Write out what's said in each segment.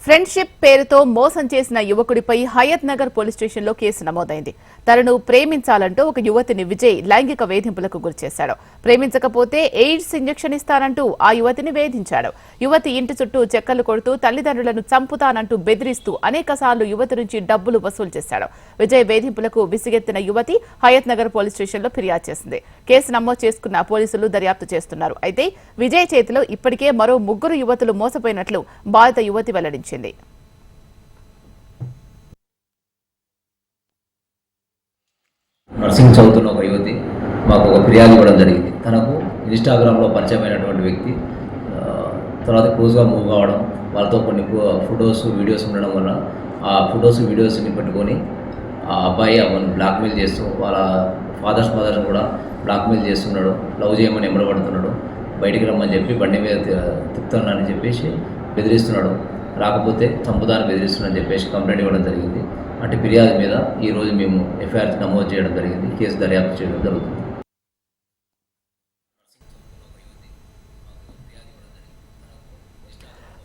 Friendship పేరుతో మోసం చేసిన యువకుడిపై హయత్ నగర్ పోలీస్ స్టేషన్లో కేసు నమోదైంది. తనను ప్రేమించాలంటూ ఒక యువతిని విజయ్ లైంగిక వేధింపులకు గురిచేశాడు. ప్రేమించకపోతే ఎయిడ్స్ ఇంజెక్షన్ ఇస్తానంటూ ఆ యువతిని వేధించాడు. యువతి ఇంటి చుట్టూ చెక్కలు కొడుతూ తల్లిదండ్రులను చంపుతానంటూ బెదిరిస్తూ అనేకసార్లు యువతి నుంచి డబ్బులు వసూలు చేశాడు. విజయ్ వేధింపులకు విసిగెత్తిన యువతి హయత్ నగర్ పోలీస్ స్టేషన్లో ఫిర్యాదు చేసింది. కేసు నమోదు చేసుకున్న పోలీసులు దర్యాప్తు చేస్తున్నారు. అయితే విజయ్ చేతిలో ఇప్పటికే మరో 3 యువతులు మోసపోయినట్లు బాధిత యువతి వెల్లడించింది. నర్సింగ్ చదువుతున్న ఒక యువతి మాకు ఒక ఫిర్యాదు ఇవ్వడం జరిగింది. తనకు ఇన్స్టాగ్రామ్లో పరిచయమైనటువంటి వ్యక్తి తర్వాత క్లోజ్గా మూవ్ కావడం, వాళ్ళతో కొన్ని ఫొటోస్ వీడియోస్ ఉండడం వల్ల ఆ ఫొటోస్ వీడియోస్ని పెట్టుకొని ఆ అబ్బాయి అమ్మను బ్లాక్మెయిల్ చేస్తూ వాళ్ళ మదర్ని కూడా బ్లాక్మెయిల్ చేస్తున్నాడు. లవ్ చేయమని ఎంబడబడుతున్నాడు. బయటికి రమ్మని చెప్పి బండి మీద తిప్పుతున్నానని చెప్పేసి బెదిరిస్తున్నాడు. రాకపోతే చంపుదాన్ని బెదిరిస్తున్నాడని చెప్పేసి కంప్లైంట్ ఇవ్వడం జరిగింది. అటు ఫిర్యాదు మీద ఈరోజు మేము ఎఫ్ఐఆర్ నమోదు చేయడం జరిగింది. కేసు దర్యాప్తు చేయడం జరుగుతుంది.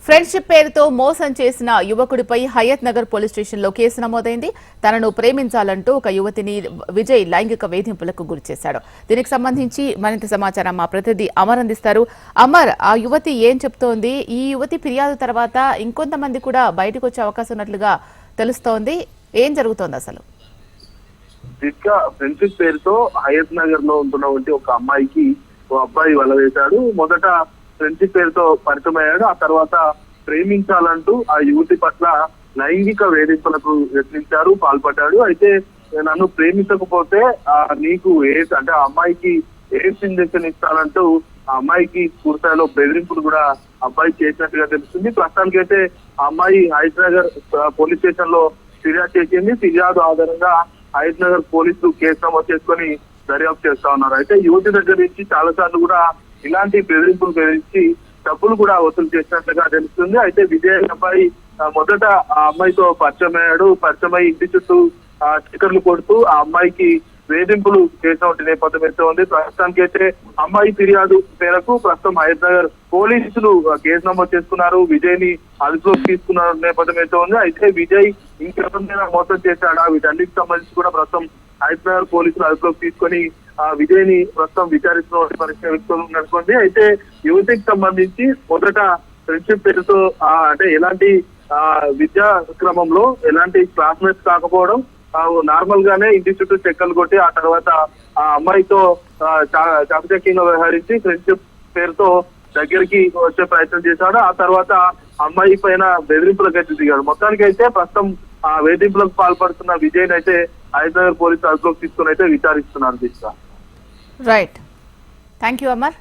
ఫ్రెండ్షిప్ పేరుతో మోసం చేసిన యువకుడిపై హయత్ నగర్ పోలీస్ స్టేషన్లో కేసు నమోదైంది. తనను ప్రేమించాలంటూ ఒక యువతిని విజయ్ లైంగిక వేధింపులకు గురిచేశాడు. దీనికి సంబంధించి మరింత సమాచారం మా ప్రతినిధి అమర్ అందిస్తారు. అమర్, ఆ యువతి ఏం చెప్తోంది? ఈ యువతి ఫిర్యాదు తర్వాత ఇంకొంతమంది కూడా బయటకు వచ్చే అవకాశం ఉన్నట్లుగా తెలుస్తోంది. ఏం జరుగుతోంది అసలు? ఫ్రెండ్షిప్ పేరుతో హయత్ నగర్ లో ఉంటున్నటువంటి ఒక అమ్మాయికి ఓ అబ్బాయి వల వేశాడు. మొదట ఫ్రెండ్షిప్ పేరుతో పరిచయం అయ్యాడు. ఆ తర్వాత ప్రేమించాలంటూ ఆ యువతి పట్ల లైంగిక వేధింపులకు యత్నించారు, పాల్పడ్డాడు. అయితే నన్ను ప్రేమించకపోతే నీకు అంటే ఆ అమ్మాయికి ఎయిడ్స్ ఇంజెక్షన్ ఇస్తానంటూ ఆ అమ్మాయికి పూర్తిలో బెదిరింపులు కూడా అబ్బాయి చేసినట్టుగా తెలుస్తుంది. ప్రస్తుతానికైతే ఆ అమ్మాయి హయత్ నగర్ పోలీస్ స్టేషన్ లో ఫిర్యాదు చేసింది. ఫిర్యాదు ఆధారంగా హయత్ నగర్ పోలీసులు కేసు నమోదు చేసుకుని దర్యాప్తు చేస్తా ఉన్నారు. అయితే యువతి దగ్గర నుంచి చాలా సార్లు కూడా ఇలాంటి బెదిరింపులు బెదిరించి డబ్బులు కూడా వసూలు చేసినట్లుగా తెలుస్తుంది. అయితే విజయ్ అబ్బాయి మొదట ఆ అమ్మాయితో పరిచయం అయ్యాడు. పరిచయం అయ్యి ఇంటి చుట్టూ స్టిక్కర్లు కొడుతూ ఆ అమ్మాయికి వేధింపులు చేసినటువంటి నేపథ్యం అయితే ఉంది. ప్రస్తుతానికి అయితే అమ్మాయి ఫిర్యాదు మేరకు ప్రస్తుతం హయత్ నగర్ పోలీసులు కేసు నమోదు చేసుకున్నారు. విజయ్ ని అదుపులోకి తీసుకున్న నేపథ్యం అయితే ఉంది. అయితే విజయ్ ఇంకెవరినైనా మోసం చేశాడా, వీటన్నిటికి సంబంధించి కూడా ప్రస్తుతం హయత్ నగర్ పోలీసులు అదుపులోకి తీసుకొని విజయ్ ని ప్రస్తుతం విచారిస్తున్న పరిస్థితి నడుస్తుంది. అయితే యువతికి సంబంధించి మొదట ఫ్రెండ్షిప్ పేరుతో అంటే ఎలాంటి విద్యా క్రమంలో ఎలాంటి క్లాస్మేట్స్ కాకపోవడం, నార్మల్ గానే ఇంటి చుట్టూ చెక్కలు కొట్టి ఆ తర్వాత ఆ అమ్మాయితో చాకచక్యంగా వ్యవహరించి ఫ్రెండ్షిప్ పేరుతో దగ్గరికి వచ్చే ప్రయత్నం చేశాడు. ఆ తర్వాత అమ్మాయి పైన బెదిరింపులకు అయితే దిగాడు. మొత్తానికి అయితే ప్రస్తుతం ఆ వేధింపులకు పాల్పడుతున్న విజయ్ అయితే హయత్ నగర్ పోలీసులు అదుపులోకి తీసుకుని అయితే విచారిస్తున్నారు. Right, thank you Amar.